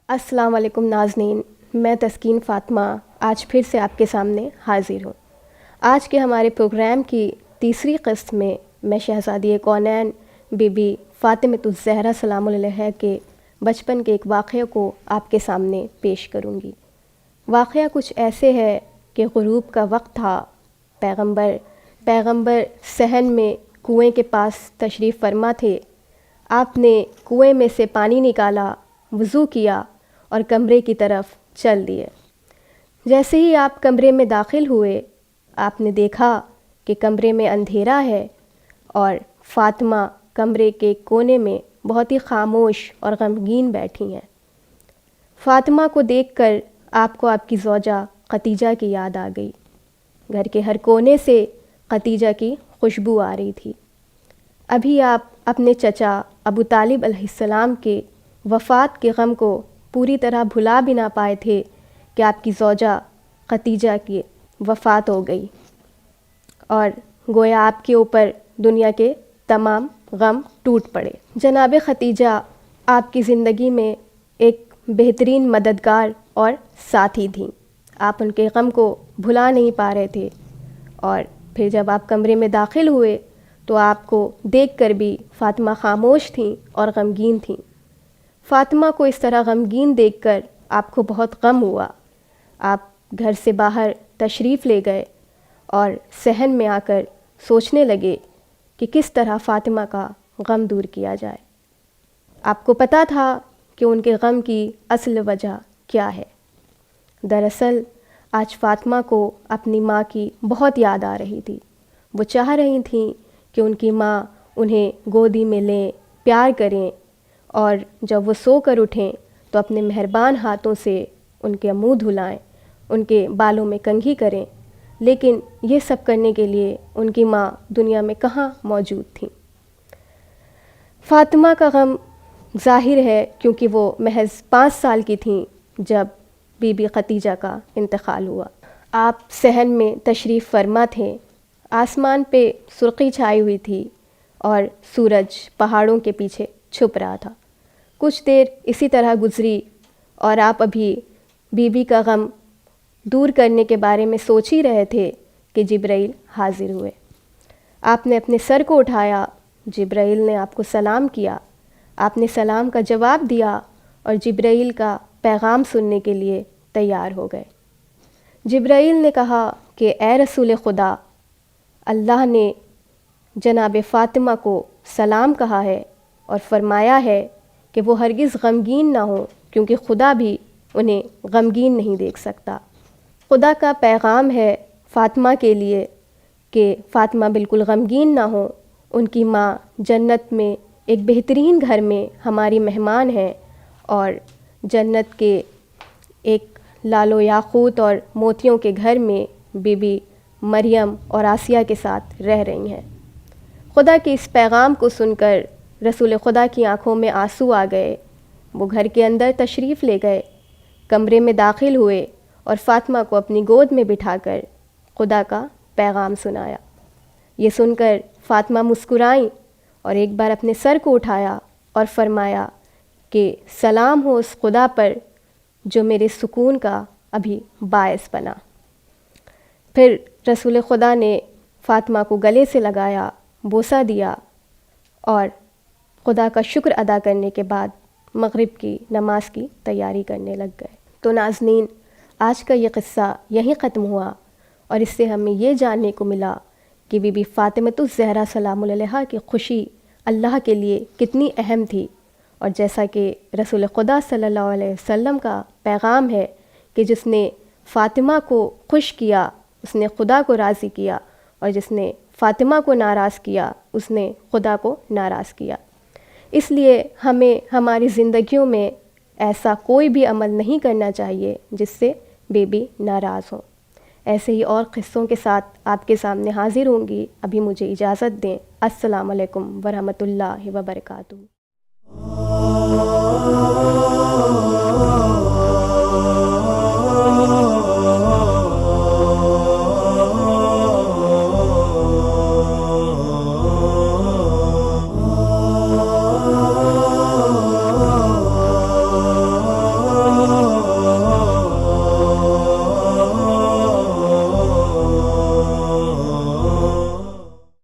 السلام علیکم ناظرین، میں تسکین فاطمہ آج پھر سے آپ کے سامنے حاضر ہوں۔ آج کے ہمارے پروگرام کی تیسری قسط میں شہزادی کونین بی بی فاطمۃ الزہرا سلام علیہا کے بچپن کے ایک واقعے کو آپ کے سامنے پیش کروں گی۔ واقعہ کچھ ایسے ہے کہ غروب کا وقت تھا، پیغمبر صحن میں کنویں کے پاس تشریف فرما تھے۔ آپ نے کنویں میں سے پانی نکالا، وضو کیا اور کمرے کی طرف چل دیے۔ جیسے ہی آپ کمرے میں داخل ہوئے، آپ نے دیکھا کہ کمرے میں اندھیرا ہے اور فاطمہ کمرے کے کونے میں بہت ہی خاموش اور غمگین بیٹھی ہیں۔ فاطمہ کو دیکھ کر آپ کو آپ کی زوجہ خدیجہ کی یاد آ گئی۔ گھر کے ہر کونے سے خدیجہ کی خوشبو آ رہی تھی۔ ابھی آپ اپنے چچا ابو طالب علیہ السلام کے وفات کے غم کو پوری طرح بھلا بھی نہ پائے تھے کہ آپ کی زوجہ خدیجہ کی وفات ہو گئی اور گویا آپ کے اوپر دنیا کے تمام غم ٹوٹ پڑے۔ جناب خدیجہ آپ کی زندگی میں ایک بہترین مددگار اور ساتھی تھیں۔ آپ ان کے غم کو بھلا نہیں پا رہے تھے، اور پھر جب آپ کمرے میں داخل ہوئے تو آپ کو دیکھ کر بھی فاطمہ خاموش تھیں اور غمگین تھیں۔ فاطمہ کو اس طرح غمگین دیکھ کر آپ کو بہت غم ہوا۔ آپ گھر سے باہر تشریف لے گئے اور صحن میں آ کر سوچنے لگے کہ کس طرح فاطمہ کا غم دور کیا جائے۔ آپ کو پتہ تھا کہ ان کے غم کی اصل وجہ کیا ہے۔ دراصل آج فاطمہ کو اپنی ماں کی بہت یاد آ رہی تھی۔ وہ چاہ رہی تھیں کہ ان کی ماں انہیں گودی میں لیں، پیار کریں، اور جب وہ سو کر اٹھیں تو اپنے مہربان ہاتھوں سے ان کے منہ دھلائیں، ان کے بالوں میں کنگھی کریں، لیکن یہ سب کرنے کے لیے ان کی ماں دنیا میں کہاں موجود تھیں۔ فاطمہ کا غم ظاہر ہے کیونکہ وہ محض 5 سال کی تھیں جب بی بی خدیجہ کا انتقال ہوا۔ آپ صحن میں تشریف فرما تھے۔ آسمان پہ سرخی چھائی ہوئی تھی اور سورج پہاڑوں کے پیچھے چھپ رہا تھا۔ کچھ دیر اسی طرح گزری اور آپ ابھی بی بی کا غم دور کرنے کے بارے میں سوچ ہی رہے تھے کہ جبرائیل حاضر ہوئے۔ آپ نے اپنے سر کو اٹھایا، جبرائیل نے آپ کو سلام کیا۔ آپ نے سلام کا جواب دیا اور جبرائیل کا پیغام سننے کے لیے تیار ہو گئے۔ جبرائیل نے کہا کہ اے رسول خدا، اللہ نے جناب فاطمہ کو سلام کہا ہے اور فرمایا ہے کہ وہ ہرگز غمگین نہ ہوں، کیونکہ خدا بھی انہیں غمگین نہیں دیکھ سکتا۔ خدا کا پیغام ہے فاطمہ کے لیے کہ فاطمہ بالکل غمگین نہ ہوں۔ ان کی ماں جنت میں ایک بہترین گھر میں ہماری مہمان ہے اور جنت کے ایک لال و یاقوت اور موتیوں کے گھر میں بی بی مریم اور آسیہ کے ساتھ رہ رہی ہیں۔ خدا کے اس پیغام کو سن کر رسول خدا کی آنکھوں میں آنسو آ گئے۔ وہ گھر کے اندر تشریف لے گئے، کمرے میں داخل ہوئے اور فاطمہ کو اپنی گود میں بٹھا کر خدا کا پیغام سنایا۔ یہ سن کر فاطمہ مسکرائیں اور ایک بار اپنے سر کو اٹھایا اور فرمایا کہ سلام ہو اس خدا پر جو میرے سکون کا ابھی باعث بنا۔ پھر رسول خدا نے فاطمہ کو گلے سے لگایا، بوسہ دیا اور خدا کا شکر ادا کرنے کے بعد مغرب کی نماز کی تیاری کرنے لگ گئے۔ تو ناظرین، آج کا یہ قصہ یہیں ختم ہوا اور اس سے ہمیں یہ جاننے کو ملا کہ بی بی فاطمۃ الزہرا سلام علیہا کی خوشی اللہ کے لیے کتنی اہم تھی، اور جیسا کہ رسول خدا صلی اللہ علیہ وسلم کا پیغام ہے کہ جس نے فاطمہ کو خوش کیا اس نے خدا کو راضی کیا، اور جس نے فاطمہ کو ناراض کیا اس نے خدا کو ناراض کیا۔ اس لیے ہمیں ہماری زندگیوں میں ایسا کوئی بھی عمل نہیں کرنا چاہیے جس سے بی بی ناراض ہوں۔ ایسے ہی اور قصوں کے ساتھ آپ کے سامنے حاضر ہوں گی۔ ابھی مجھے اجازت دیں۔ السلام علیکم ورحمۃ اللہ وبرکاتہ۔